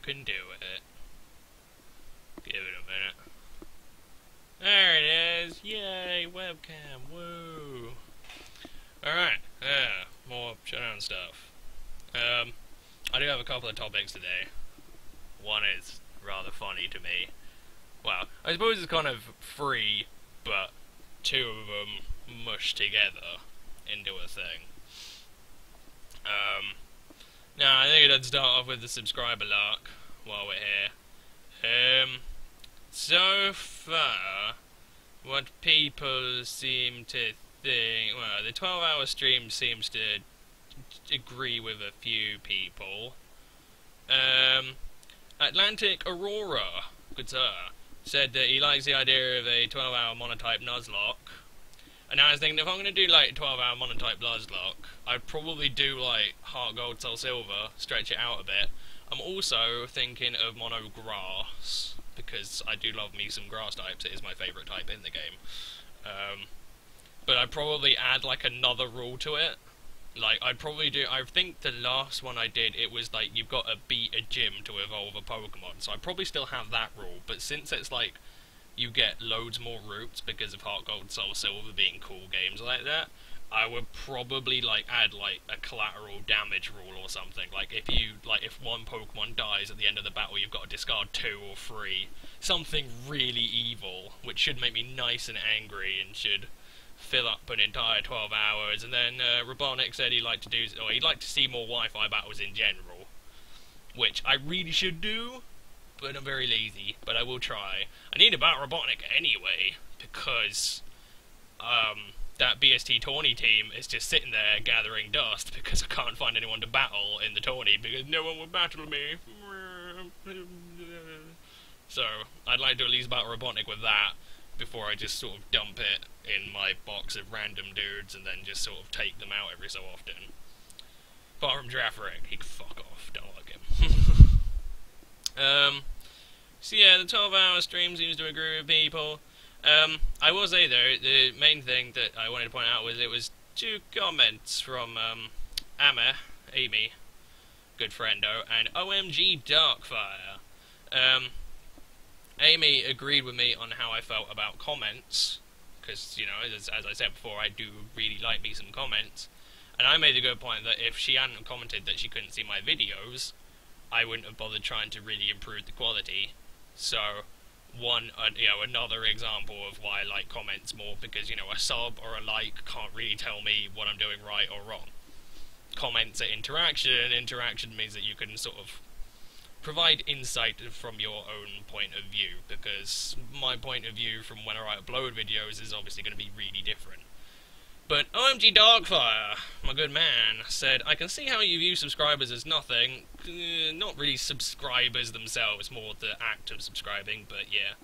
can do it. Give it a minute. There it is! Yay! Webcam! Woo! Alright, more showdown stuff. I do have a couple of topics today. One is rather funny to me. Well, I suppose it's kind of free, but two of them mushed together into a thing. Now, I think I'd start off with the subscriber lark while we're here. So far, what people seem to think... Well, the 12-hour stream seems to agree with a few people. Atlantic Aurora, good sir, said that he likes the idea of a 12-hour monotype Nuzlocke. And I was thinking, if I'm going to do like a 12-hour monotype Nuzlocke, I'd probably do like Heart Gold, Soul Silver, stretch it out a bit. I'm also thinking of Mono Grass, because I do love me some grass types. It is my favourite type in the game. But I'd probably add like another rule to it. Like, I'd probably do... I think the last one I did, it was like, you've got to beat a gym to evolve a Pokemon. So I'd probably still have that rule. But since it's like, you get loads more routes because of Heart Gold, Soul Silver being cool games like that, I would probably like add like a collateral damage rule or something. Like if one Pokemon dies at the end of the battle, you've got to discard 2 or 3. Something really evil, which should make me nice and angry and should fill up an entire 12 hours. And then Robotnik said he'd like to see more Wi-Fi battles in general, which I really should do, but I'm very lazy. But I will try. I need to battle Robotnik anyway, because that BST tourney team is just sitting there gathering dust because I can't find anyone to battle in the tourney because no one will battle me. So I'd like to at least battle Robotnik with that before I just sort of dump it in my box of random dudes and then just sort of take them out every so often. Apart from Girafarig, he can fuck off, don't like him. So yeah, the 12-hour stream seems to agree with people. I will say though, the main thing that I wanted to point out was it was 2 comments from Amy, good friendo, and OMG Darkfire. Amy agreed with me on how I felt about comments, because, you know, as I said before, I do really like me some comments, and I made the good point that if she hadn't commented that she couldn't see my videos, I wouldn't have bothered trying to really improve the quality. So, another example of why I like comments more, because, you know, a sub or a like can't really tell me what I'm doing right or wrong. Comments are interaction. Interaction means that you can sort of provide insight from your own point of view, because my point of view from when I upload videos is obviously going to be really different. But OMG Darkfire, my good man, said, I can see how you view subscribers as nothing. Not really subscribers themselves, more the act of subscribing, but yeah.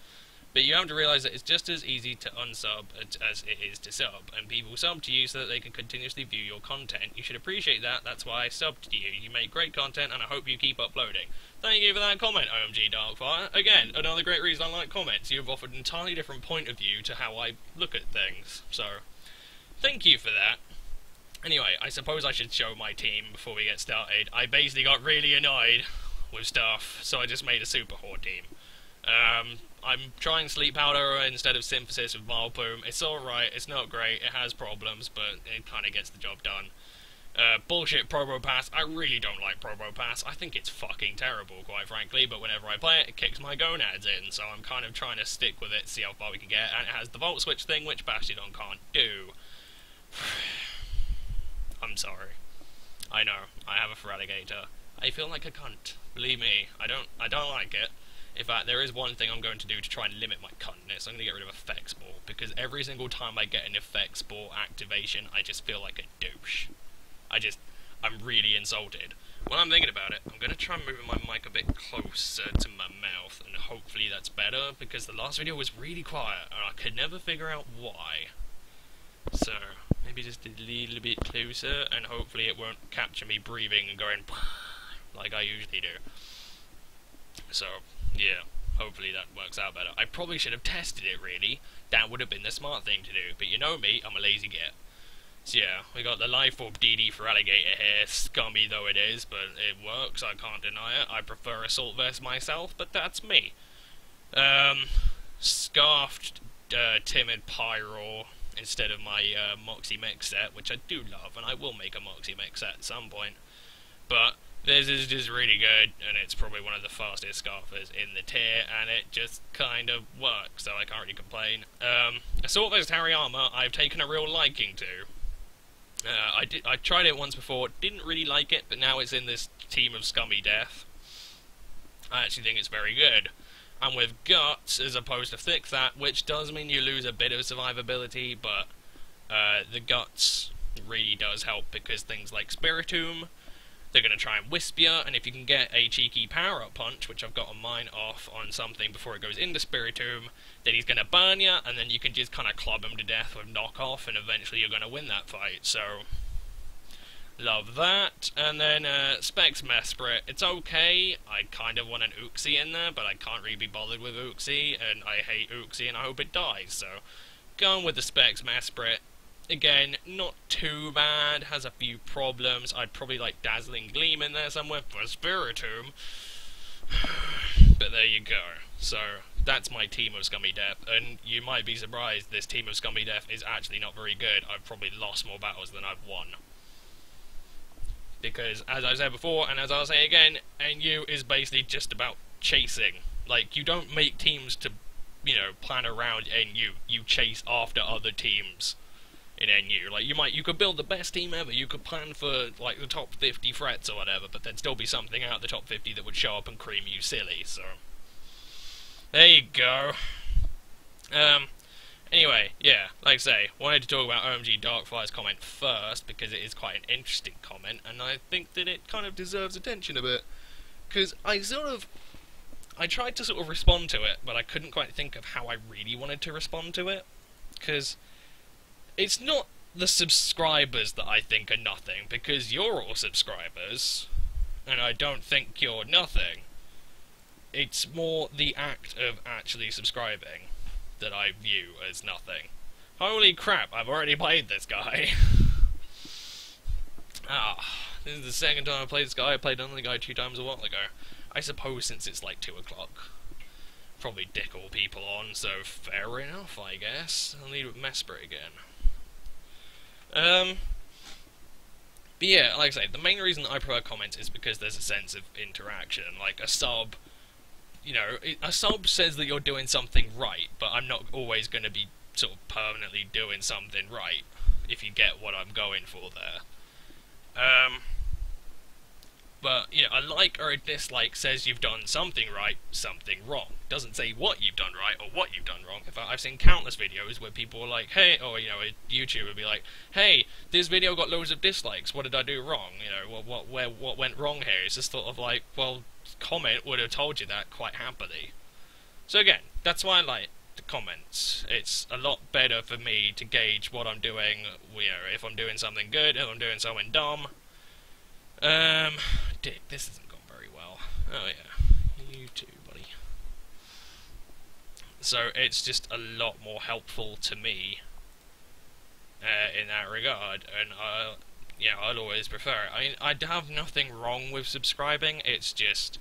But you have to realise that it's just as easy to unsub as it is to sub, and people sub to you so that they can continuously view your content. You should appreciate that, that's why I subbed to you. You make great content, and I hope you keep uploading. Thank you for that comment, OMG Darkfire. Again, another great reason I like comments. You've offered an entirely different point of view to how I look at things, so thank you for that. Anyway, I suppose I should show my team before we get started. I basically got really annoyed with stuff, so I just made a Super Horde team. I'm trying Sleep Powder instead of Synthesis with Vileplume. It's alright, it's not great, it has problems, but it kind of gets the job done. Bullshit Probopass. I really don't like Probopass. I think it's fucking terrible, quite frankly, but whenever I play it, it kicks my gonads in, so I'm kind of trying to stick with it, see how far we can get, and it has the Volt Switch thing, which Bastiodon can't do. I'm sorry. I know, I have a Feraligatr. I feel like a cunt. Believe me, I don't like it. In fact, there is one thing I'm going to do to try and limit my cuntness. I'm going to get rid of Effect Spore, because every single time I get an Effect Spore activation, I just feel like a douche. I'm really insulted. When I'm thinking about it, I'm going to try moving my mic a bit closer to my mouth, and hopefully that's better, because the last video was really quiet, and I could never figure out why. So, maybe just a little bit closer, and hopefully it won't capture me breathing and going like I usually do. So, yeah, hopefully that works out better. I probably should have tested it, really. That would have been the smart thing to do, but you know me, I'm a lazy git. So yeah, we got the life orb DD for alligator here, scummy though it is, but it works, I can't deny it. I prefer assault vest myself, but that's me. Scarfed timid pyro instead of my Moxie mix set, which I do love, and I will make a Moxie mix set at some point. But this is just really good, and it's probably one of the fastest scarfers in the tier, and it just kind of works, so I can't really complain. Assault vest Harry armor, I've taken a real liking to. I tried it once before, didn't really like it, but now it's in this team of scummy death. I actually think it's very good. And with guts, as opposed to thick fat, which does mean you lose a bit of survivability, but the guts really does help, because things like Spiritomb, they're going to try and wisp you, and if you can get a cheeky power-up punch, which I've got on mine off on something before it goes into Spiritomb, then he's going to burn you, and then you can just kind of club him to death with knockoff, and eventually you're going to win that fight, so love that. And then Specs Mesprit, it's okay, I kind of want an Uxie in there, but I can't really be bothered with Uxie, and I hate Uxie, and I hope it dies, so going with the Specs Mesprit. Again, not too bad, has a few problems. I'd probably like Dazzling Gleam in there somewhere for Spiritomb. But there you go. So, that's my team of Scummy Death, and you might be surprised this team of Scummy Death is actually not very good. I've probably lost more battles than I've won. Because, as I said before, and as I'll say again, NU is basically just about chasing. Like, you don't make teams to, you know, plan around NU. You chase after other teams in NU. Like, you could build the best team ever, you could plan for, like, the top 50 threats or whatever, but there'd still be something out of the top 50 that would show up and cream you silly, so there you go. Anyway, yeah, like I say, wanted to talk about OMG Darkfire's comment first, because it is quite an interesting comment, and I think that it kind of deserves attention a bit, because I tried to sort of respond to it, but I couldn't quite think of how I really wanted to respond to it, because it's not the subscribers that I think are nothing, because you're all subscribers, and I don't think you're nothing. It's more the act of actually subscribing that I view as nothing. Holy crap, I've already played this guy. This is the second time I played this guy. I played another guy 2 times a while ago. I suppose since it's like 2 o'clock. Probably dick all people on, so fair enough, I guess. I'll lead with Mesprit again. But yeah, like I say, the main reason that I prefer comments is because there's a sense of interaction. Like, a sub, you know, a sub says that you're doing something right, but I'm not always going to be sort of permanently doing something right, if you get what I'm going for there. But, you know, a like or a dislike says you've done something right, something wrong. Doesn't say what you've done right or what you've done wrong. In fact, I've seen countless videos where people are like, hey, or, you know, a YouTuber would be like, hey, this video got loads of dislikes, what did I do wrong? You know, what went wrong here? It's just sort of like, well, comment would have told you that quite happily. So again, that's why I like the comments. It's a lot better for me to gauge what I'm doing, you know, if I'm doing something good, if I'm doing something dumb. Dick, this hasn't gone very well. Oh yeah, you too, buddy. So it's just a lot more helpful to me in that regard, and yeah, I'd always prefer it. I mean, I have nothing wrong with subscribing. It's just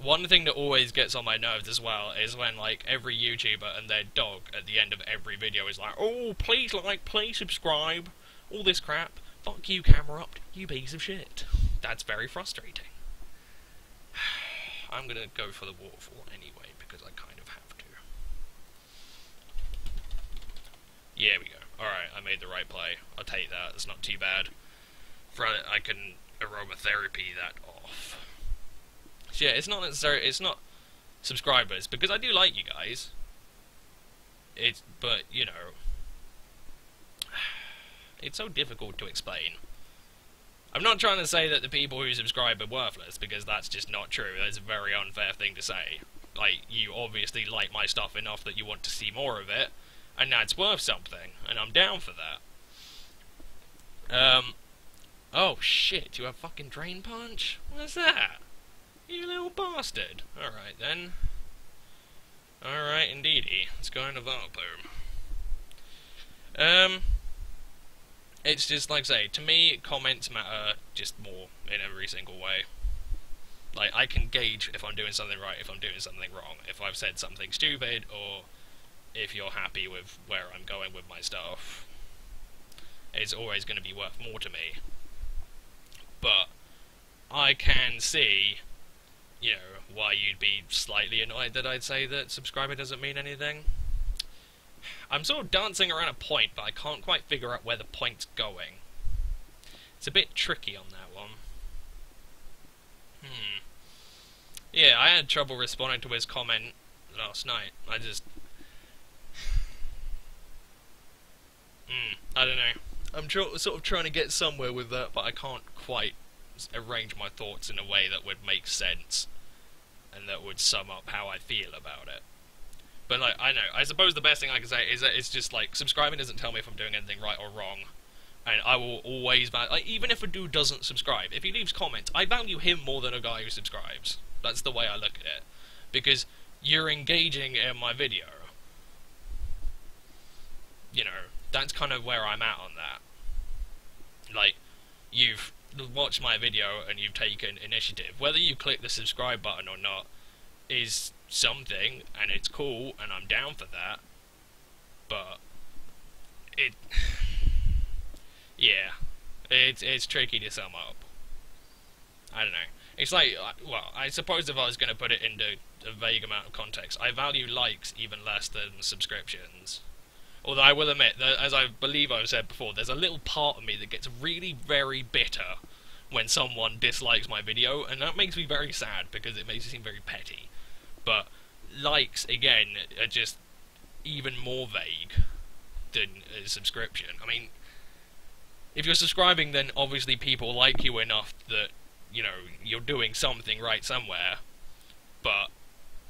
one thing that always gets on my nerves as well is when, like, every YouTuber and their dog at the end of every video is like, oh, please like, please subscribe, all this crap. Fuck you, Camerupt, you piece of shit. That's very frustrating. I'm gonna go for the waterfall anyway, because I kind of have to. Yeah, we go. Alright, I made the right play. I'll take that, it's not too bad. I can aromatherapy that off. So yeah, it's not necessarily, it's not subscribers, because I do like you guys. But, you know, it's so difficult to explain. I'm not trying to say that the people who subscribe are worthless, because that's just not true. That's a very unfair thing to say. Like, you obviously like my stuff enough that you want to see more of it, and that's worth something, and I'm down for that. Oh shit, you have fucking Drain Punch? What's that? You little bastard. Alright then. Alright indeedy. Let's go into Valpoom. It's just, like I say, to me, comments matter just more in every single way. Like, I can gauge if I'm doing something right, if I'm doing something wrong, if I've said something stupid, or if you're happy with where I'm going with my stuff. It's always going to be worth more to me. But I can see, you know, why you'd be slightly annoyed that I'd say that subscriber doesn't mean anything. I'm sort of dancing around a point, but I can't quite figure out where the point's going. It's a bit tricky on that one. Yeah, I had trouble responding to his comment last night. I just... I don't know. I'm sort of trying to get somewhere with that, but I can't quite arrange my thoughts in a way that would make sense and that would sum up how I feel about it. But like, I know, I suppose the best thing I can say is that it's just like, subscribing doesn't tell me if I'm doing anything right or wrong, and I will always value, like, even if a dude doesn't subscribe, if he leaves comments, I value him more than a guy who subscribes. That's the way I look at it, because you're engaging in my video. You know, that's kind of where I'm at on that. Like, you've watched my video and you've taken initiative. Whether you click the subscribe button or not is something, and it's cool, and I'm down for that. But it, yeah, it's tricky to sum up. I don't know. It's like, well, I suppose if I was going to put it into a vague amount of context, I value likes even less than subscriptions. Although I will admit, that, as I believe I've said before, there's a little part of me that gets really very bitter when someone dislikes my video, and that makes me very sad, because it makes me seem very petty. But likes, again, are just even more vague than a subscription. I mean, if you're subscribing, then obviously people like you enough that, you know, you're doing something right somewhere. But,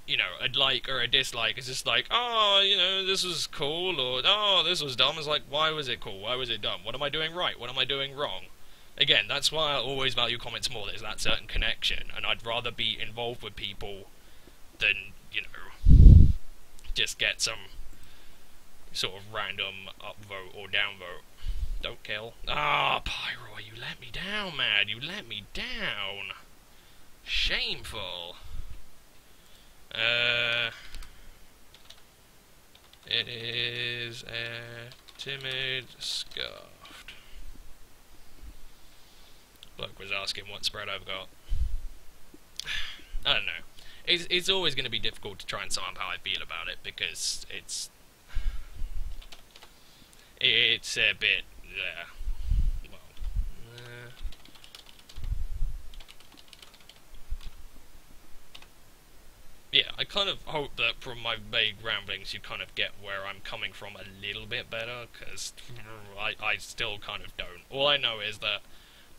you know, a like or a dislike is just like, oh, you know, this was cool, or, oh, this was dumb. It's like, why was it cool? Why was it dumb? What am I doing right? What am I doing wrong? Again, that's why I always value comments more. There's that certain connection, and I'd rather be involved with people than, you know, just get some sort of random upvote or downvote. Don't kill. Ah, Pyro, you let me down, man. You let me down. Shameful. It is a timid scuffed. Bloke was asking what spread I've got. I don't know. It's always going to be difficult to try and sum up how I feel about it, because it's a bit, yeah, I kind of hope that from my vague ramblings you kind of get where I'm coming from a little bit better, because I still kind of don't. All I know is that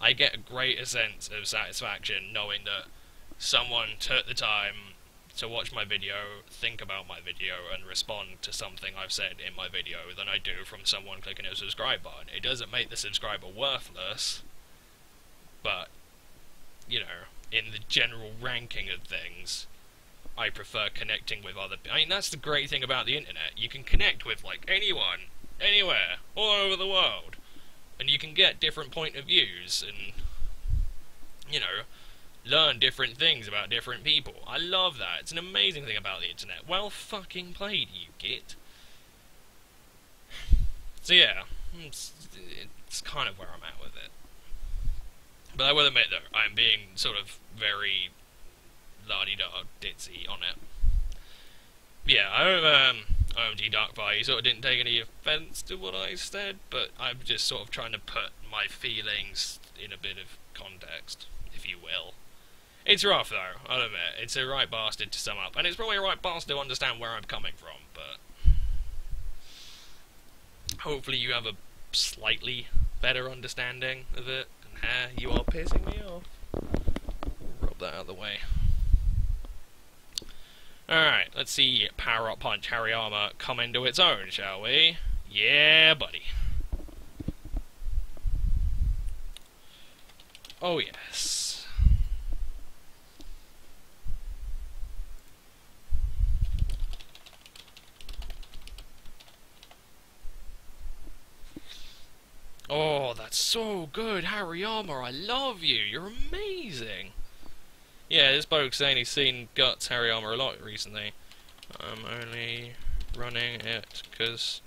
I get a greater sense of satisfaction knowing that someone took the time to watch my video, think about my video, and respond to something I've said in my video than I do from someone clicking a subscribe button. It doesn't make the subscriber worthless, but, you know, in the general ranking of things, I prefer connecting with other people. I mean, that's the great thing about the internet. You can connect with, like, anyone, anywhere, all over the world, and you can get different point of views, and, you know, learn different things about different people. I love that. It's an amazing thing about the internet. Well fucking played, you git. So yeah, it's kind of where I'm at with it. But I will admit, though, I'm being sort of very la-di-da ditzy on it. Yeah, I hope OMG Darkfire, you sort of didn't take any offence to what I said, but I'm just sort of trying to put my feelings in a bit of context, if you will. It's rough, though, I'll admit. It's a right bastard to sum up, and it's probably a right bastard to understand where I'm coming from, but hopefully you have a slightly better understanding of it. And you are pissing me off. Rub that out of the way. Alright, let's see Power Up Punch Hariyama come into its own, shall we? Yeah, buddy. Oh, yes. Oh, that's so good, Hariyama, I love you, you're amazing. Yeah, this bloke's saying he's seen Guts Hariyama a lot recently. I'm only running it because...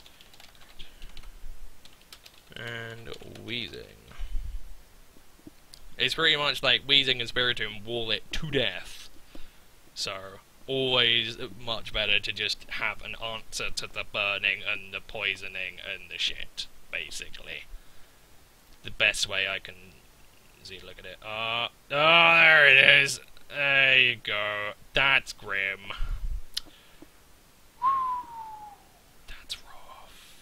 and wheezing. It's pretty much like wheezing and spiritum wall it to death. So, always much better to just have an answer to the burning and the poisoning and the shit, basically. The best way I can see, look at it. Oh, there it is. There you go. That's grim. That's rough.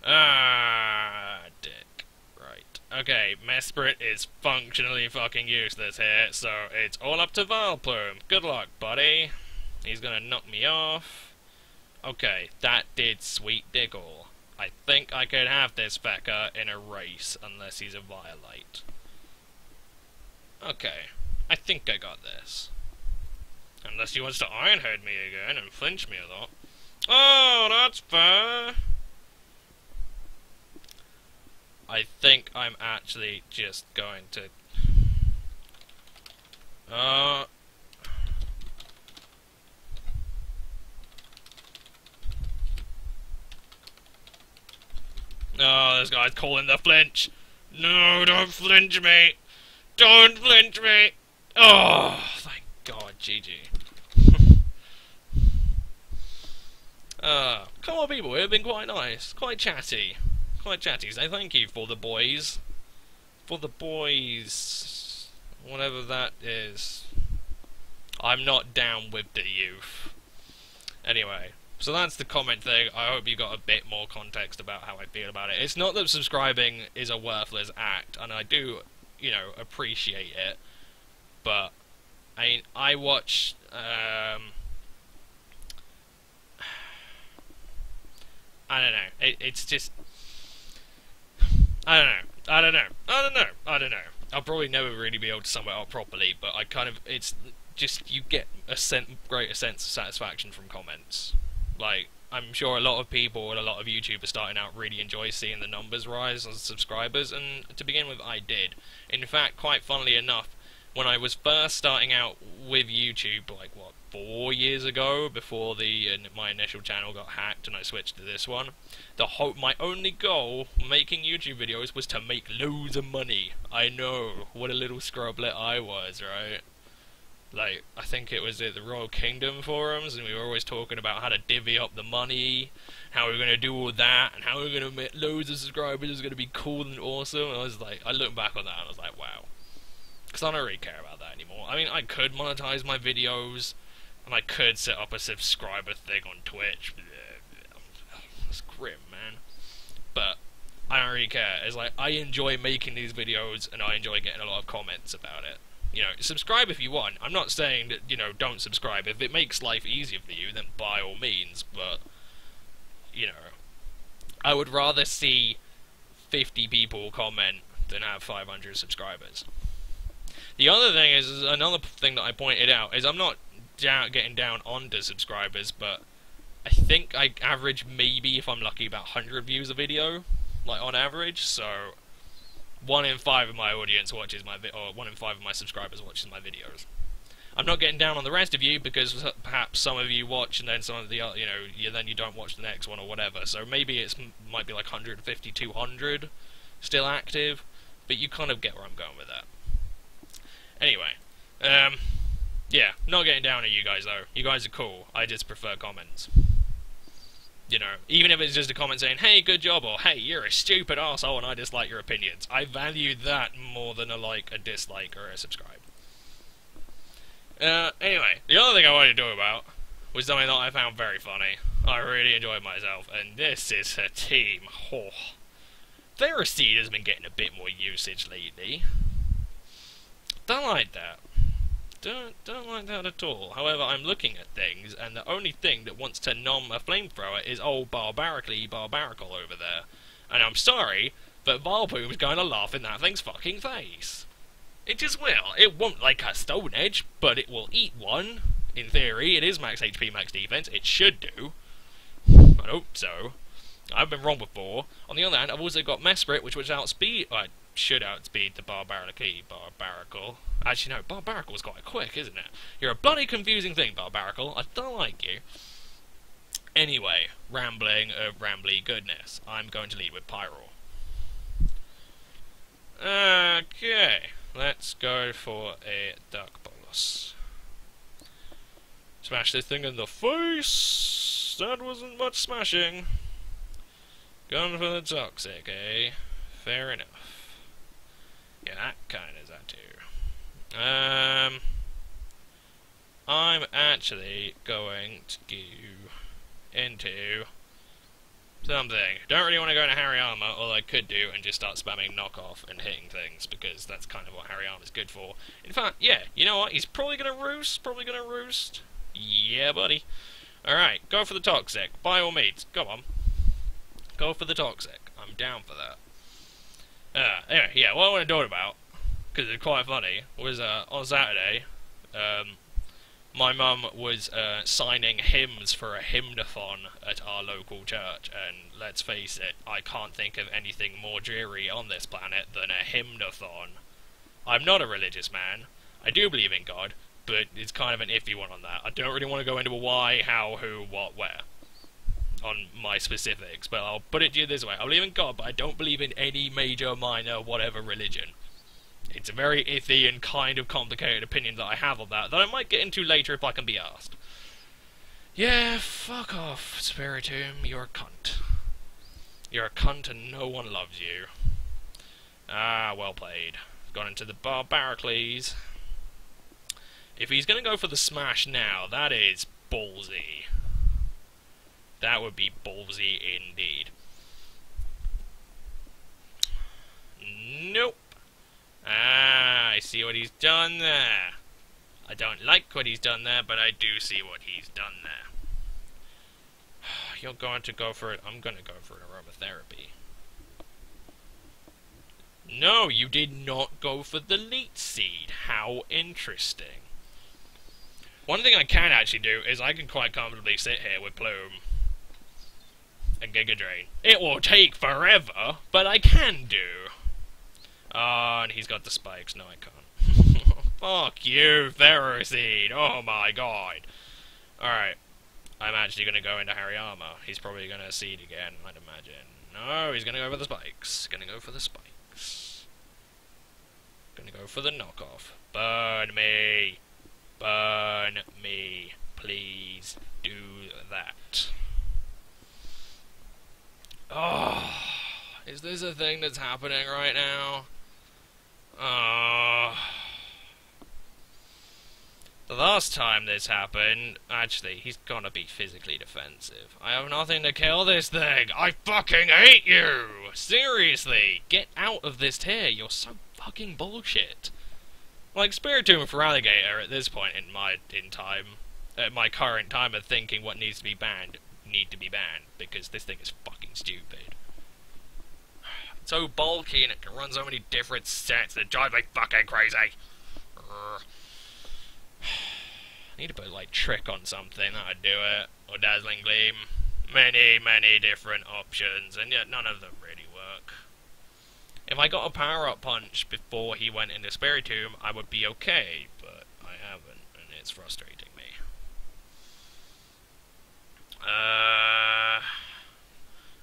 Ah, dick. Right. Okay, Mesprit is functionally fucking useless here, so it's all up to Vileplume. Good luck, buddy. He's gonna knock me off. Okay, that did sweet diggle. I think I could have this fecker in a race, unless he's a Violite. Okay, I think I got this. Unless he wants to Ironhead me again and flinch me a lot. Oh, that's fair! I think I'm actually just going to... Oh, this guy's calling the flinch. No, don't flinch me! Don't flinch me! Oh, thank God, GG. Come on, people, it's been quite nice, quite chatty. Quite chatty, so thank you for the boys. For the boys. Whatever that is. I'm not down with the youth. Anyway, so that's the comment thing. I hope you got a bit more context about how I feel about it. It's not that subscribing is a worthless act, and I do, you know, appreciate it. But, I mean, I watch, I don't know. It's just... I don't know. I'll probably never really be able to sum it up properly, but I kind of, it's just, you get a greater sense of satisfaction from comments. Like, I'm sure a lot of people and a lot of YouTubers starting out really enjoy seeing the numbers rise on subscribers, and to begin with, I did. In fact, quite funnily enough, when I was first starting out with YouTube, like, what, 4 years ago, before my initial channel got hacked and I switched to this one, my only goal making YouTube videos was to make loads of money. I know, what a little scrublet I was, right? Like, I think it was at the Royal Kingdom forums, and we were always talking about how to divvy up the money, how we were going to do all that, and how we were going to make loads of subscribers, it was going to be cool and awesome, and I was like, I look back on that and I was like, wow. Because I don't really care about that anymore. I mean, I could monetize my videos, and I could set up a subscriber thing on Twitch. It's grim, man. But I don't really care. It's like, I enjoy making these videos, and I enjoy getting a lot of comments about it. You know, subscribe if you want. I'm not saying that, you know, don't subscribe. If it makes life easier for you, then by all means. But, you know, I would rather see 50 people comment than have 500 subscribers. The other thing is, another thing that I pointed out, is I'm not getting down onto subscribers, but I think I average maybe, if I'm lucky, about 100 views a video, like on average, so 1 in 5 of my audience watches my or 1 in 5 of my subscribers watches my videos. I'm not getting down on the rest of you, because perhaps some of you watch and then some of the other, you know, then you don't watch the next one or whatever, so maybe it might be like 150, 200 still active, but you kind of get where I'm going with that. Anyway, yeah, not getting down at you guys though. You guys are cool. I just prefer comments. You know, even if it's just a comment saying, hey, good job, or hey, you're a stupid arsehole and I dislike your opinions. I value that more than a like, a dislike, or a subscribe. Anyway, the other thing I wanted to talk about was something that I found very funny. I really enjoyed myself, and this is a team. Oh. Ferrocide has been getting a bit more usage lately. Don't like that. Don't like that at all. However, I'm looking at things, and the only thing that wants to nom a flamethrower is old Barbarical over there. And I'm sorry, but Vileplume's going to laugh in that thing's fucking face. It just will. It won't like a Stone Edge, but it will eat one. In theory, it is max HP, max defense. It should do. I hope so. I've been wrong before. On the other hand, I've also got Mesprit, which should outspeed the Barbarical. Actually, no, Barbarical's quite quick, isn't it? You're a bloody confusing thing, Barbarical. I don't like you. Anyway, rambling of rambly goodness. I'm going to lead with Pyro. Okay, let's go for a Dark Bolus. Smash this thing in the face! That wasn't much smashing. Going for the Toxic, eh? Fair enough. Yeah, that kind of is that too. I'm actually going to go into something. Don't really want to go into Harry Armor, although I could do and just start spamming knockoff and hitting things, because that's kind of what Harry Armor's good for. In fact, yeah, you know what? He's probably gonna roost. Yeah, buddy. Alright, go for the Toxic. By all means. Come on. Go for the Toxic. I'm down for that. Anyway, yeah, what I want to talk about, because it's quite funny, was on Saturday, my mum was signing hymns for a hymnathon at our local church, and let's face it, I can't think of anything more dreary on this planet than a hymnathon. I'm not a religious man. I do believe in God, but it's kind of an iffy one on that. I don't really want to go into a why, how, who, what, where on my specifics, but I'll put it to you this way. I believe in God, but I don't believe in any major, minor, whatever religion. It's a very iffy and kind of complicated opinion that I have on that I might get into later if I can be asked. Yeah, fuck off, Spiritomb, you're a cunt. You're a cunt and no one loves you. Ah, well played. Gone into the Barbaricles. If he's gonna go for the smash now, that is ballsy. That would be ballsy indeed. Nope. Ah, I see what he's done there. I don't like what he's done there, but I do see what he's done there. You're going to go for it. I'm going to go for an aromatherapy. No, you did not go for the leech seed. How interesting. One thing I can actually do is I can quite comfortably sit here with Plume and Giga Drain. It will take forever, but I can do. And he's got the spikes. No, I can't. Fuck you, Ferroseed. Oh my god. Alright. I'm actually going to go into Harry Armor. He's probably going to seed again, I'd imagine. No, he's going to go for the spikes. Going to go for the spikes. Going to go for the knockoff. Burn me. Burn me. Please do that. Oh, is this a thing that's happening right now? The last time this happened, actually, he's gonna be physically defensive. I have nothing to kill this thing. I fucking hate you! Seriously, get out of this tier. You're so fucking bullshit. Like, Spiritomb for Alligator at this point in my current time of thinking what needs to be banned, need to be banned, because this thing is fucking stupid. It's so bulky and it can run so many different sets that drive me fucking crazy. I need to put, like, Trick on something, that'd do it. Or Dazzling Gleam. Many, many different options, and yet none of them really work. If I got a power-up punch before he went into Spiritomb, I would be okay, but I haven't, and it's frustrating me.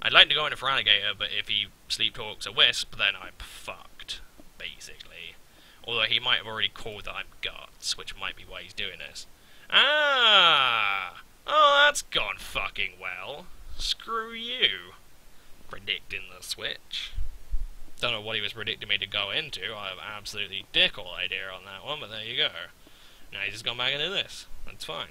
I'd like to go into Feraligatr, but if he Sleep Talks a Wisp, then I'm fucked, basically. Although he might have already called that I'm Guts, which might be why he's doing this. Ah! Oh, that's gone fucking well. Screw you. Predicting the switch. Don't know what he was predicting me to go into. I have absolutely dick all idea on that one, but there you go. Now he's just gone back into this. That's fine.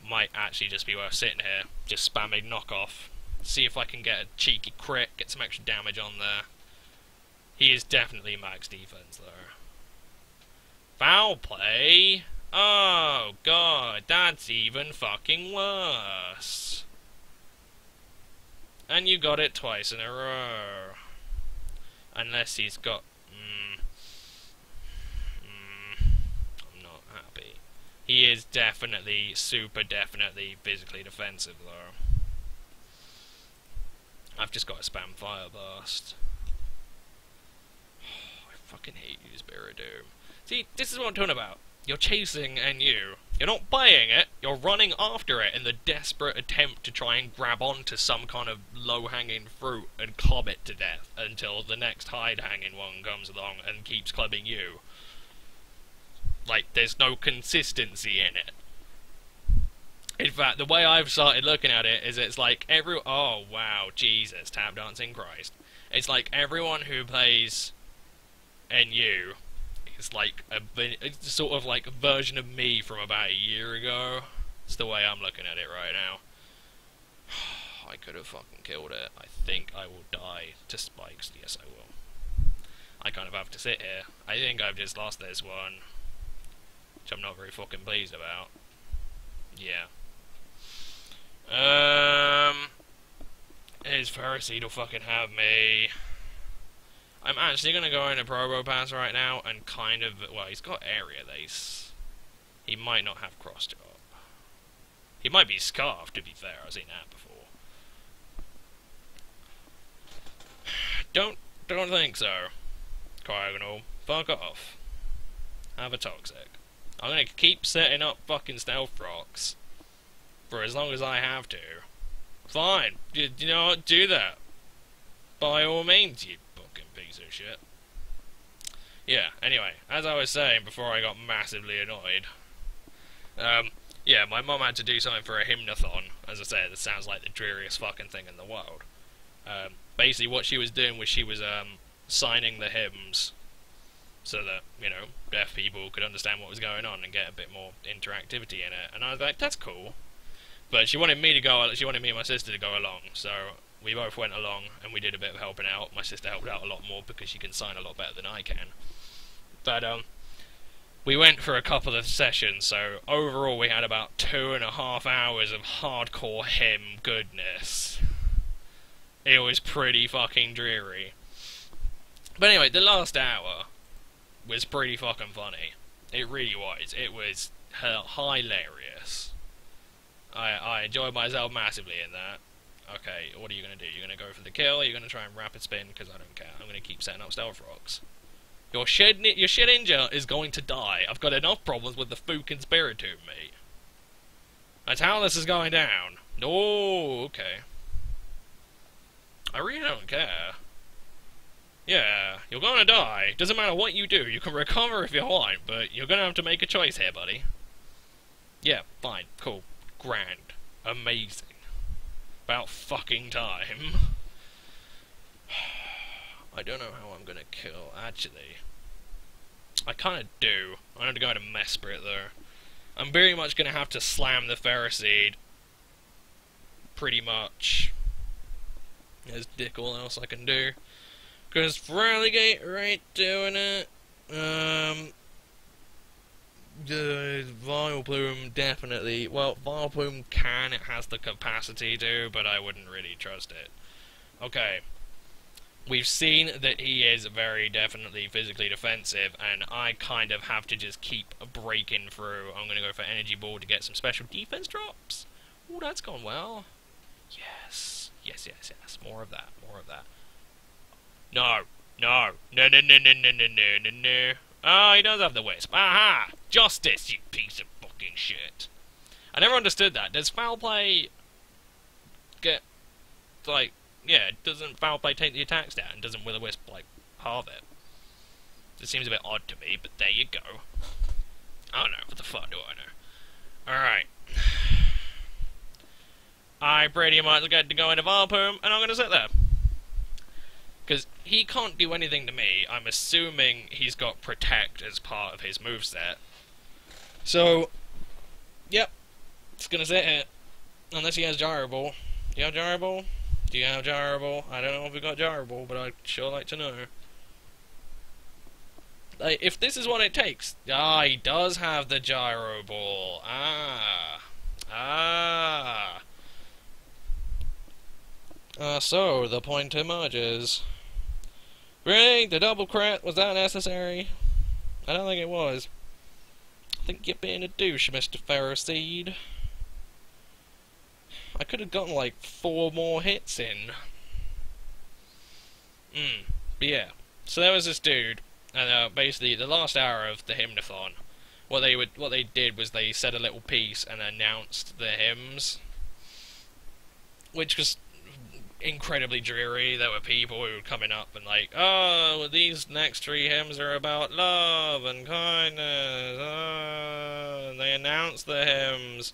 Might actually just be worth sitting here, just spamming knockoff. See if I can get a cheeky crit, get some extra damage on there. He is definitely max defense, though. Foul play? Oh, God, that's even fucking worse. And you got it twice in a row. Unless he's got... I'm not happy. He is definitely, super definitely physically defensive, though. I've just got to spam Fire Blast. I fucking hate you, Spiridoom. See, this is what I'm talking about. You're chasing NU. You're not buying it, you're running after it in the desperate attempt to try and grab onto some kind of low-hanging fruit and club it to death until the next hide-hanging one comes along and keeps clubbing you. Like, there's no consistency in it. In fact, the way I've started looking at it is it's like oh wow, Jesus, tap dancing Christ. It's like everyone who plays NU is like a sort of like a version of me from about a year ago. It's the way I'm looking at it right now. I could have fucking killed it. I think I will die to spikes. Yes, I will. I kind of have to sit here. I think I've just lost this one, which I'm not very fucking pleased about. Yeah. His Pharisee will fucking have me. I'm actually gonna go into Probo Pass right now and kind of, well, he's got Area Lace. He might not have Cross Chop. He might be Scarf, to be fair, I've seen that before. Don't think so. Diagonal, fuck off. Have a Toxic. I'm gonna keep setting up fucking Stealth Rocks for as long as I have to. Fine, you know what, do that. By all means, you fucking piece of shit. Yeah, anyway, as I was saying before I got massively annoyed, yeah, my mum had to do something for a hymnathon. As I said, it sounds like the dreariest fucking thing in the world. Basically what she was doing was she was, signing the hymns so that, you know, deaf people could understand what was going on and get a bit more interactivity in it. And I was like, that's cool. But she wanted me and my sister to go along, so we both went along and we did a bit of helping out. My sister helped out a lot more because she can sign a lot better than I can. But, we went for a couple of sessions, so overall we had about 2.5 hours of hardcore hymn goodness. It was pretty fucking dreary. But anyway, the last hour was pretty fucking funny. It really was. It was hilarious. I enjoyed myself massively in that. Okay, what are you going to do? You're going to go for the kill, or you're going to try and rapid spin, because I don't care. I'm going to keep setting up Stealth Rocks. Your shit ninja is going to die. I've got enough problems with the fucking Spiritomb, mate. That's how this is going down. Oh, okay. I really don't care. Yeah, you're gonna die. Doesn't matter what you do. You can recover if you want, but you're gonna have to make a choice here, buddy. Yeah, fine, cool, grand, amazing. About fucking time. I don't know how I'm gonna kill, actually. I kinda do. I have to go into Mesprit, though. I'm very much gonna have to slam the Pharisee. Pretty much. There's dick all else I can do. Because Relegate right doing it. The Vileplume definitely. Well, Vileplume it has the capacity to, but I wouldn't really trust it. Okay. We've seen that he is very definitely physically defensive, and I kind of have to just keep breaking through. I'm going to go for Energy Ball to get some special defense drops. Ooh, that's gone well. Yes. Yes, yes, yes. More of that. More of that. No. No. No, no, no, no, no, no, no, no, no. Oh, he does have the Wisp. Aha! Justice, you piece of fucking shit. I never understood that. Does foul play get, like, yeah, doesn't foul play take the attacks down? Doesn't Will-O-Wisp, like, halve it? It seems a bit odd to me, but there you go. I don't know. What the fuck do I know? Alright. I pretty much get to go into Vileplume, and I'm going to sit there. Because he can't do anything to me. I'm assuming he's got Protect as part of his moveset. So, yep. Just going to sit here. Unless he has Gyro Ball. Do you have Gyro Ball? Do you have Gyro Ball? I don't know if we got Gyro Ball, but I'd sure like to know. Like, if this is what it takes... Ah, he does have the Gyro Ball. Ah. Ah. So, the point emerges. Really? The double crit? Was that necessary? I don't think it was. think you're being a douche, Mr. Pharisee. I could have gotten like 4 more hits in. But yeah. So there was this dude, and basically the last hour of the hymnathon, what they did was they said a little piece and announced the hymns, which was incredibly dreary. There were people who were coming up and like, oh, these next 3 hymns are about love and kindness. Oh, and they announced the hymns,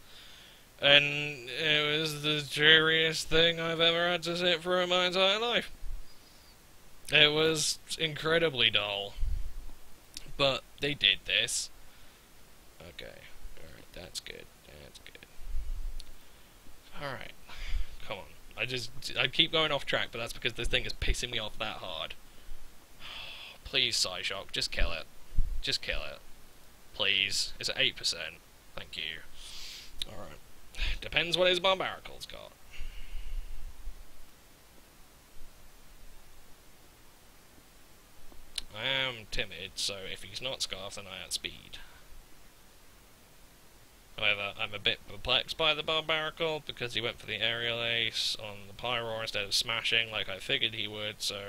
and it was the dreariest thing I've ever had to sit through in my entire life. It was incredibly dull, but they did this. Okay, alright, that's good, that's good. Alright, come on. I keep going off track, but that's because this thing is pissing me off that hard. Please, Psyshock, just kill it. Just kill it. Please. It's at 8%. Thank you. Alright. Depends what his barbarical's got. I am timid, so if he's not scarfed, then I outspeed. However, I'm a bit perplexed by the barbarical, because he went for the aerial ace on the pyro instead of smashing like I figured he would, so...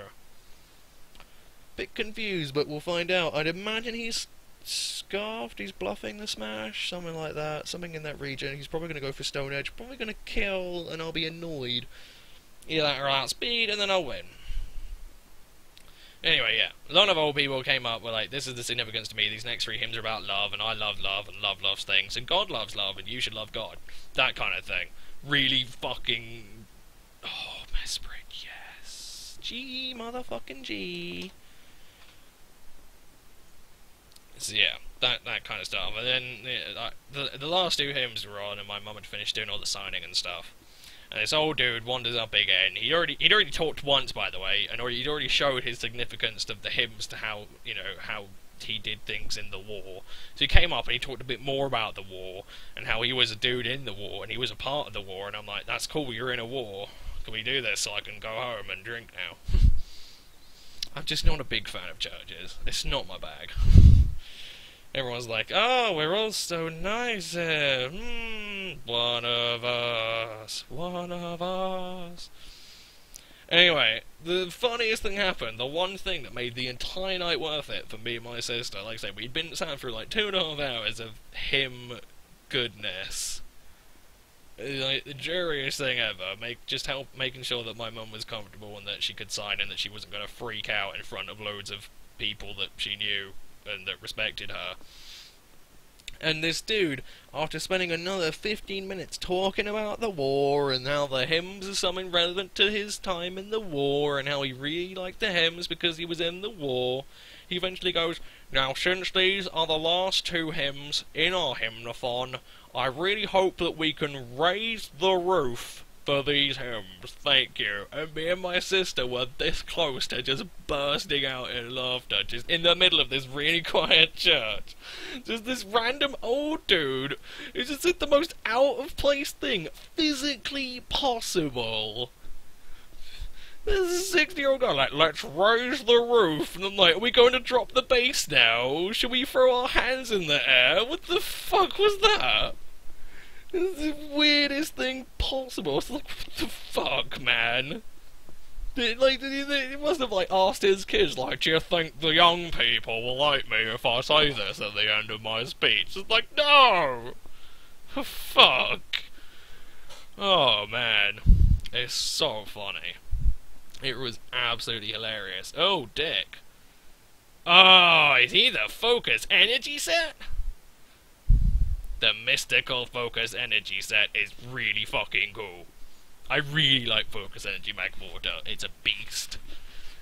Bit confused, but we'll find out. I'd imagine he's scarfed, he's bluffing the smash, something like that, something in that region. He's probably going to go for Stone Edge, probably going to kill, and I'll be annoyed. Either that or I'll outspeed, and then I'll win. Anyway, yeah, a lot of old people came up with like, this is the significance to me, these next 3 hymns are about love, and I love love, and love loves things, and God loves love, and you should love God. That kind of thing. Really fucking... Oh, Mesprit, yes. G, motherfucking G. So yeah, that kind of stuff. And then, the last 2 hymns were on, and my mum had finished doing all the signing and stuff. And this old dude wanders up again. He'd already talked once, by the way, and he'd already showed his significance of the hymns to how, you know, how he did things in the war. So he came up and he talked a bit more about the war, and how he was a dude in the war, and he was a part of the war, and I'm like, that's cool, you're in a war. Can we do this so I can go home and drink now? I'm just not a big fan of churches. It's not my bag. Everyone's like, oh, we're all so nice here. One of us. One of us. Anyway, the funniest thing happened. The one thing that made the entire night worth it for me and my sister. Like I said, we'd been sat through like 2.5 hours of hymn goodness. Like, the dreariest thing ever. Making sure that my mum was comfortable and that she could sign and that she wasn't going to freak out in front of loads of people that she knew and that respected her. And this dude, after spending another 15 minutes talking about the war and how the hymns are something relevant to his time in the war and how he really liked the hymns because he was in the war, he eventually goes, now since these are the last 2 hymns in our hymnathon, I really hope that we can raise the roof for these hymns, thank you. And me and my sister were this close to just bursting out in laughter, just in the middle of this really quiet church. Just this random old dude who just did the most out of place thing physically possible. This 60-year-old guy like, let's raise the roof, and I'm like, are we going to drop the bass now? Should we throw our hands in the air? What the fuck was that? It's the weirdest thing possible. It's like, what the fuck, man? He must have, like, asked his kids, like, do you think the young people will like me if I say this at the end of my speech? It's like, no! Fuck! Oh, man. It's so funny. It was absolutely hilarious. Oh, dick. Oh, is he the focus energy set? The mystical focus energy set is really fucking cool. I really like focus energy Magmortar. It's a beast.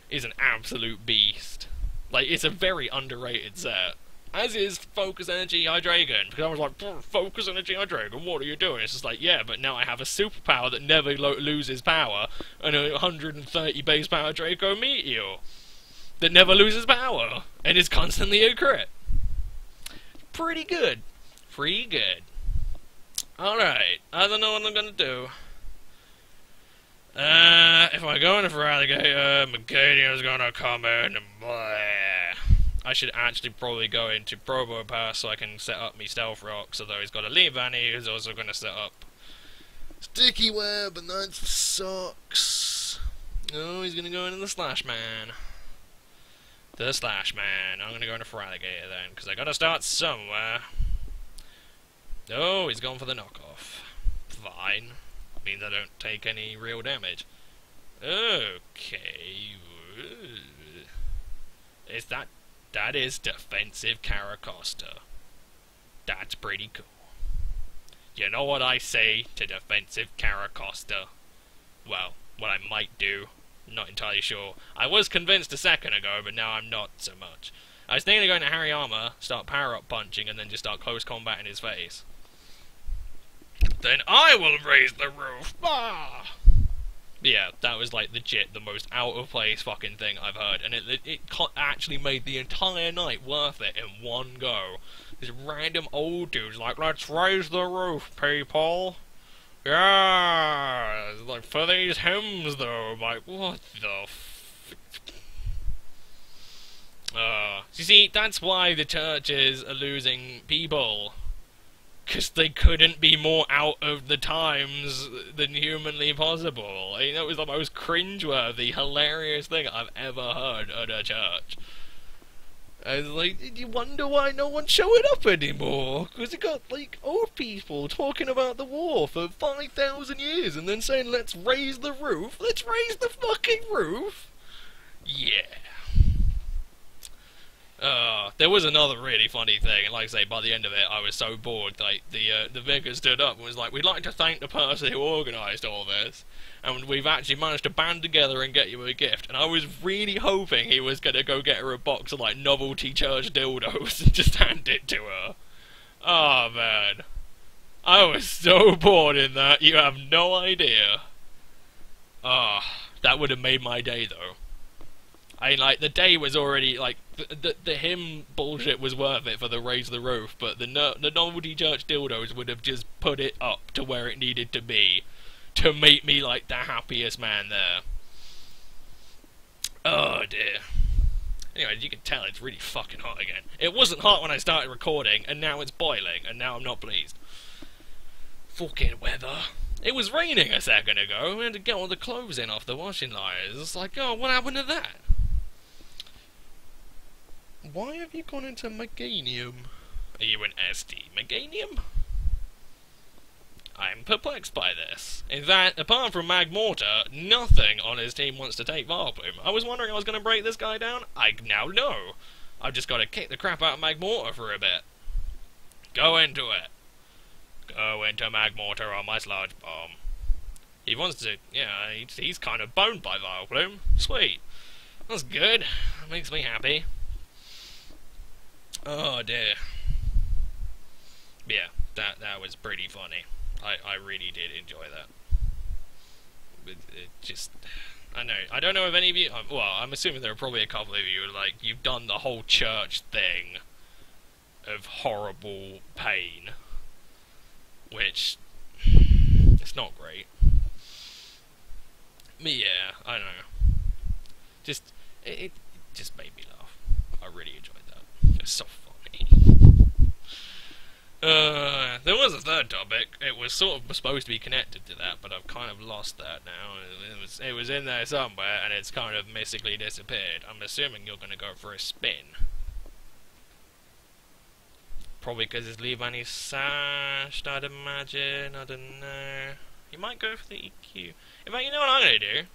It's an absolute beast. Like, it's a very underrated set. As is focus energy Hydreigon. Because I was like, focus energy Hydreigon, what are you doing? It's just like, yeah, but now I have a superpower that never loses power, and a 130 base power Draco Meteor that never loses power, and is constantly a crit. Pretty good. Pretty good. Alright, I don't know what I'm gonna do. If I go in for Alligator, Macadian's gonna come in and bleh. I should actually probably go into Probo Pass so I can set up me Stealth Rocks, although he's got a Leave Annie who's also going to set up Sticky Web, and that sucks. Oh, he's going to go into the Slash Man. The Slash Man. I'm going to go into Feraligatr then, because I got to start somewhere. Oh, he's gone for the knockoff. Fine. Means I don't take any real damage. Okay. Is that is defensive Caracosta. That's pretty cool. You know what I say to defensive Caracosta? Well, what I might do. Not entirely sure. I was convinced a second ago, but now I'm not so much. I was thinking of going to Hariyama, start power-up punching, and then just start close combat in his face. Then I will raise the roof! Ah! Yeah, that was like legit the most out-of-place fucking thing I've heard, and it actually made the entire night worth it in one go. This random old dude's like, let's raise the roof, people! Yeah! Like, for these hymns, though, like, what the you see, that's why the churches are losing people. Because they couldn't be more out of the times than humanly possible. I mean, that was the most cringeworthy, hilarious thing I've ever heard at a church. I was like, you wonder why no one's showing up anymore? Because you got, like, old people talking about the war for 5,000 years and then saying, let's raise the roof? Let's raise the fucking roof? Yeah. There was another really funny thing, and like I say, by the end of it, I was so bored, like, the vicar stood up and was like, we'd like to thank the person who organised all this, and we've actually managed to band together and get you a gift, and I was really hoping he was gonna go get her a box of, like, novelty church dildos and just hand it to her. Oh, man. I was so bored in that, you have no idea. That would have made my day, though. I mean, like, the day was already, like, the hymn bullshit was worth it for the raise the roof, but the novelty church dildos would have just put it up to where it needed to be to make me, like, the happiest man there. Oh, dear. Anyway, as you can tell, it's really fucking hot again. It wasn't hot when I started recording, and now it's boiling, and now I'm not pleased. Fucking weather. It was raining a second ago, we had to get all the clothes in off the washing lines. It's like, oh, what happened to that? Why have you gone into Meganium? Are you an SD Meganium? I'm perplexed by this. In fact, apart from Magmortar, nothing on his team wants to take Vileplume. I was wondering I was going to break this guy down. I now know. I've just got to kick the crap out of Magmortar for a bit. Go into it. Go into Magmortar on my Sludge Bomb. He wants to, yeah, he's kind of boned by Vileplume. Sweet. That's good. That makes me happy. Oh dear. Yeah, that was pretty funny. I really did enjoy that. It just, I don't know if any of you, well, I'm assuming there are probably a couple of you, like, you've done the whole church thing of horrible pain, which, it's not great. But yeah, I don't know. Just, it just made me laugh. I really enjoyed that. It's so funny. There was a third topic. It was sort of supposed to be connected to that, but I've kind of lost that now. It was in there somewhere, and it's kind of mystically disappeared. I'm assuming you're going to go for a spin. Probably because it's Leave Annie sashed, I'd imagine. I don't know. You might go for the EQ. In fact, you know what I'm going to do?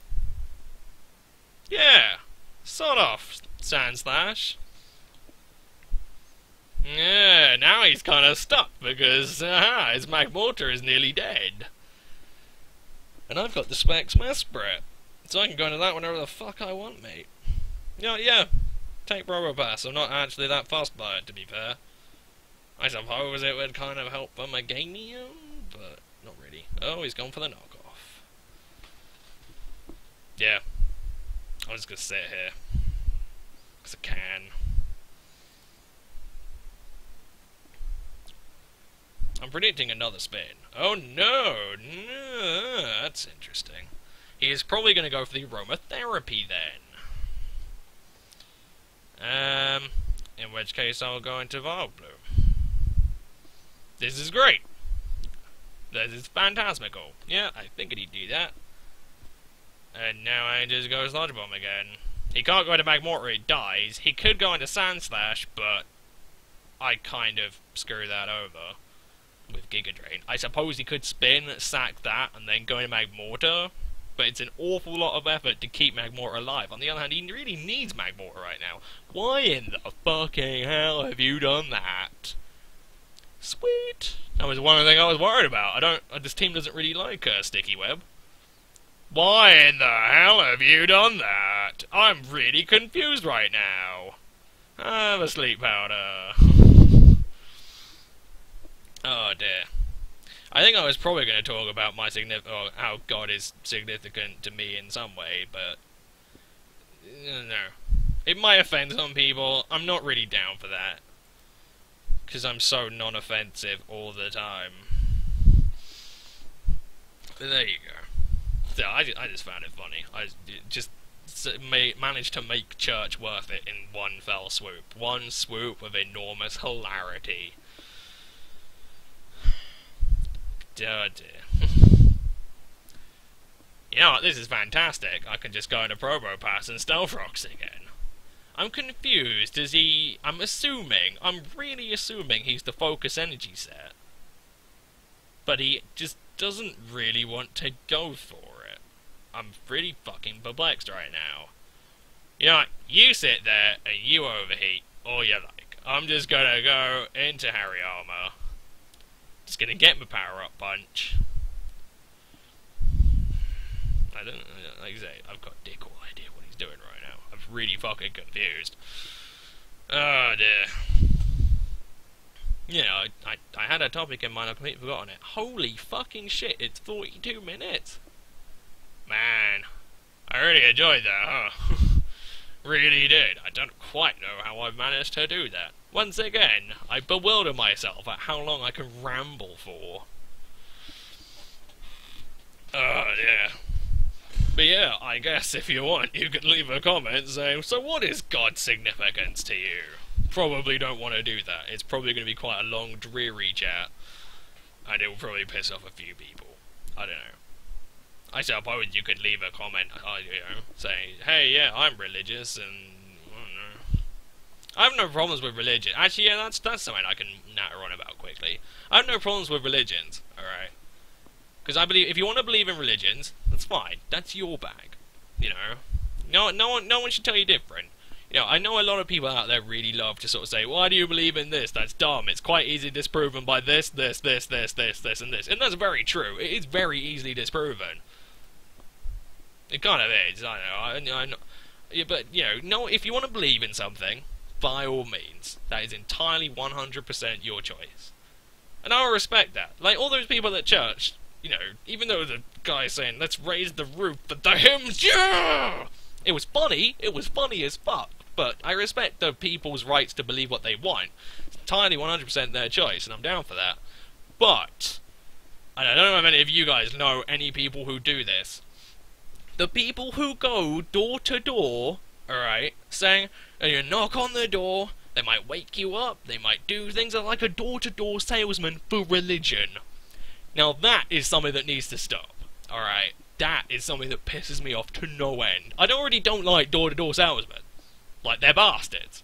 Yeah! Sort of, Sandslash. Yeah, now he's kind of stuck because his Magmortar is nearly dead. And I've got the Specs Mesprit, so I can go into that whenever the fuck I want, mate. Yeah, take Robopass. I'm not actually that fussed by it, to be fair. I suppose it would kind of help a Meganium, but not really. Oh, he's gone for the knockoff. Yeah, I'm just gonna sit here because I can. I'm predicting another spin. Oh no! No, that's interesting. He is probably going to go for the aromatherapy then. In which case I'll go into Wild Blue. This is great. This is phantasmical. Yeah, I figured he'd do that. And now I just go Sludge Bomb again. He can't go into Magmortar, he dies. He could go into Sand Slash, but I kind of screw that over with Giga Drain. I suppose he could spin, sack that, and then go into Magmortar, but it's an awful lot of effort to keep Magmortar alive. On the other hand, he really needs Magmortar right now. Why in the fucking hell have you done that? Sweet. That was one of the things I was worried about. This team doesn't really like Sticky Web. Why in the hell have you done that? I'm really confused right now. Have a sleep powder. Oh dear. I think I was probably going to talk about my or how God is significant to me in some way, but no. It might offend some people. I'm not really down for that, because I'm so non-offensive all the time. But there you go. So I just found it funny. I just managed to make church worth it in one fell swoop. One swoop of enormous hilarity. Oh dear. You know what, this is fantastic. I can just go into Probo Pass and Stealth Rocks again. I'm confused. I'm really assuming he's the Focus Energy set. But he just doesn't really want to go for it. I'm pretty fucking perplexed right now. You know what, you sit there and you overheat all you like. I'm just gonna go into Harry Armor. Just gonna get my power-up punch. I don't, like I say, I've got dick all idea what he's doing right now. I'm really fucking confused. Oh dear. Yeah, I had a topic in mind, I've completely forgotten it. Holy fucking shit, it's 42 minutes. Man, I really enjoyed that, huh? Really did. I don't quite know how I managed to do that. Once again, I bewilder myself at how long I can ramble for. Oh dear. But yeah, I guess if you want, you can leave a comment saying, so what is God's significance to you? Probably don't want to do that. It's probably going to be quite a long, dreary chat. And it will probably piss off a few people. I don't know. I suppose you could leave a comment, saying, hey, yeah, I'm religious, and I don't know. I have no problems with religion. Actually, yeah, that's something I can natter on about quickly. I have no problems with religions, alright? Because I believe, if you want to believe in religions, that's fine. That's your bag. You know? No one should tell you different. You know, I know a lot of people out there really love to sort of say, why do you believe in this? That's dumb. It's quite easily disproven by this, and this. And that's very true. It is very easily disproven. It kind of is, I know. Yeah, but, you know, if you want to believe in something, by all means, that is entirely 100% your choice. And I respect that. Like, all those people at church, you know, even though the guy's saying, let's raise the roof for the hymns, yeah! It was funny as fuck, but I respect the people's rights to believe what they want. It's entirely 100% their choice, and I'm down for that. But, and I don't know if any of you guys know any people who do this. The people who go door to door, alright, saying, and you knock on the door, they might wake you up, they might do things like a door-to-door salesman for religion. Now that is something that needs to stop, alright? That is something that pisses me off to no end. I already don't like door-to-door salesmen. Like, they're bastards.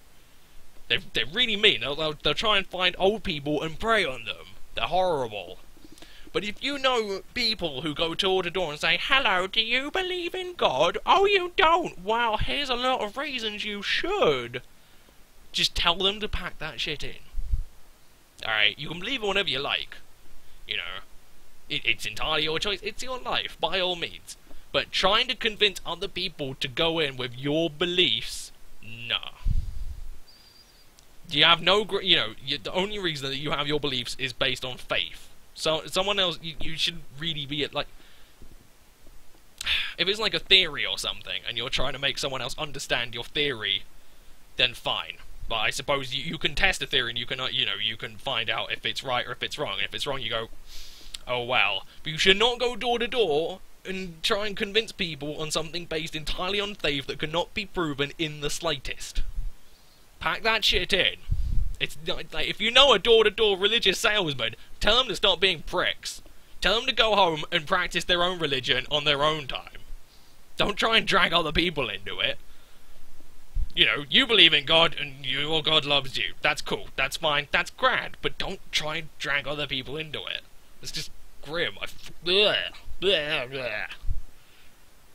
They're really mean. They'll try and find old people and prey on them. They're horrible. But if you know people who go door to door and say, hello, do you believe in God? Oh, you don't? Well, here's a lot of reasons you should. Just tell them to pack that shit in. Alright, you can believe in whatever you like. You know, it's entirely your choice. It's your life, by all means. But trying to convince other people to go in with your beliefs, nah. You have no, you know, the only reason that you have your beliefs is based on faith. So, someone else, you should really be like, if it's like a theory or something, and you're trying to make someone else understand your theory, then fine. But I suppose you can test a theory, and you can, you know, you can find out if it's right or if it's wrong. And if it's wrong, you go, oh well. But you should not go door to door and try and convince people on something based entirely on faith that cannot be proven in the slightest. Pack that shit in. It's not, like, if you know a door-to-door religious salesman, tell them to stop being pricks. Tell them to go home and practice their own religion on their own time. Don't try and drag other people into it. You know, you believe in God and your God loves you. That's cool. That's fine. That's grand. But don't try and drag other people into it. It's just grim. Bleh, bleh, bleh.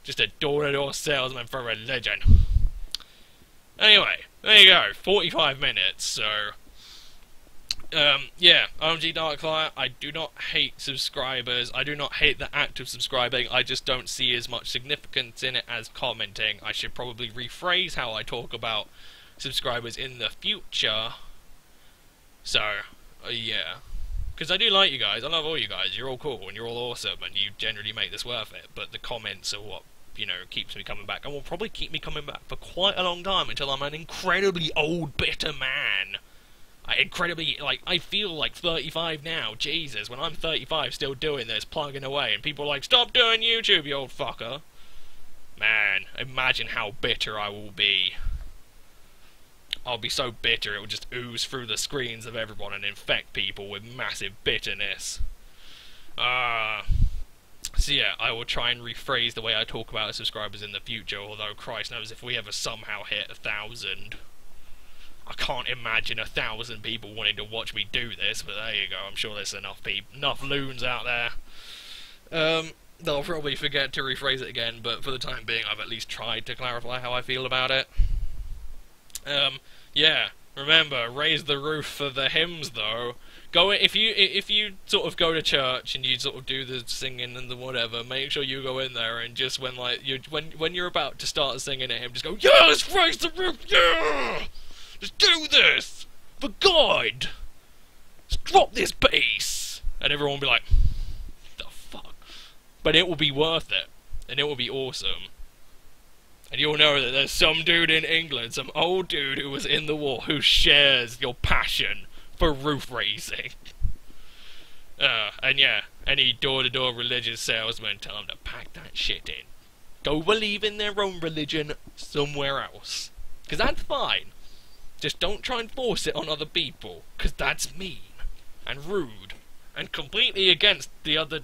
Just a door-to-door salesman for religion. Anyway, there you go. 45 minutes, so... yeah, OMG Darkfire, I do not hate subscribers. I do not hate the act of subscribing. I just don't see as much significance in it as commenting. I should probably rephrase how I talk about subscribers in the future. So, yeah. Because I do like you guys. I love all you guys. You're all cool and you're all awesome and you generally make this worth it. But the comments are what, you know, keeps me coming back. And will probably keep me coming back for quite a long time until I'm an incredibly old, bitter man. I feel like 35 now. Jesus, when I'm 35 still doing this, plugging away, and people are like, stop doing YouTube, you old fucker. Man, imagine how bitter I will be. I'll be so bitter it will just ooze through the screens of everyone and infect people with massive bitterness. So yeah, I will try and rephrase the way I talk about subscribers in the future, although Christ knows if we ever somehow hit 1,000... I can't imagine 1,000 people wanting to watch me do this, but there you go. I'm sure there's enough loons out there. They'll probably forget to rephrase it again, but for the time being, I've at least tried to clarify how I feel about it. Yeah. Remember, raise the roof for the hymns, though. If you sort of go to church and you sort of do the singing and the whatever, make sure you go in there and just when you're about to start singing a hymn, just go, yes, raise the roof, yeah. Just do this! For God! Just drop this bass! And everyone will be like, the fuck? But it will be worth it. And it will be awesome. And you'll know that there's some dude in England, some old dude who was in the war, who shares your passion for roof raising. And yeah, any door-to-door religious salesman, tell them to pack that shit in. Go believe in their own religion somewhere else. Because that's fine. Just don't try and force it on other people, because that's mean, and rude, and completely against the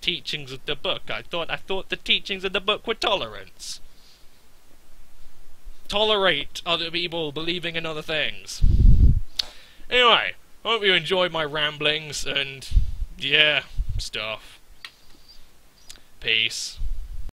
teachings of the book. I thought the teachings of the book were tolerance. Tolerate other people believing in other things. Anyway, hope you enjoyed my ramblings, and, yeah, stuff. Peace.